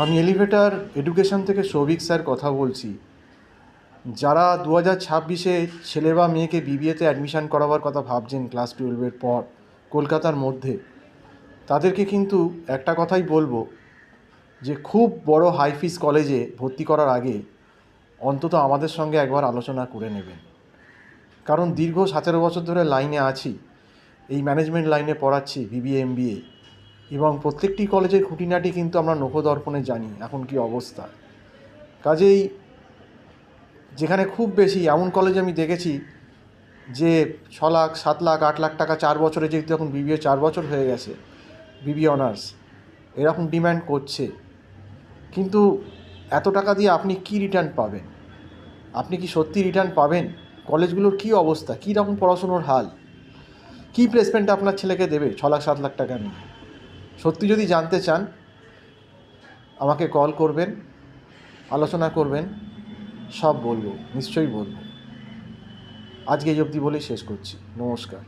আমি elevator education থেকে Souvik sir কথা বলছি। যারা 2026-এ ছেলে বা মেয়েকে বিবিএতে অ্যাডমিশান করাবার কথা ভাবছেন ক্লাস 12-এর পর কলকাতার মধ্যে, তাদেরকে কিন্তু একটা কথাই বলবো যে খুব বড় হাই ফিস কলেজে ভর্তি করার আগে অন্তত আমাদের সঙ্গে একবার আলোচনা করে নেবেন। কারণ দীর্ঘ 17 বছর ধরে লাইনে আছি, এই ম্যানেজমেন্ট লাইনে পড়াচ্ছি বিবিএ এমবিএ, এবং প্রত্যেকটি কলেজের খুঁটিনাটি কিন্তু আমরা নখদর্পণে জানি এখন কি অবস্থা। কাজেই যেখানে খুব বেশি এমন কলেজ আমি দেখেছি যে 6 লাখ 7 লাখ 8 লাখ টাকা 4 বছরে, যেহেতু এখন বিবিএ 4 বছর হয়ে গেছে, বিবিএ অনার্স এরকম ডিম্যান্ড করছে। কিন্তু এত টাকা দিয়ে আপনি কি রিটার্ন পাবেন? আপনি কি সত্যি রিটার্ন পাবেন? কলেজগুলোর কি অবস্থা, কী রকম পড়াশুনোর হাল, কী প্লেসমেন্ট আপনার ছেলেকে দেবে 6 লাখ 7 লাখ টাকা নিয়ে? সত্যি যদি জানতে চান আমাকে কল করবেন, আলোচনা করবেন, সব বলবো, নিশ্চয়ই বলবো। আজকে এই অবধি বলেই শেষ করছি। নমস্কার।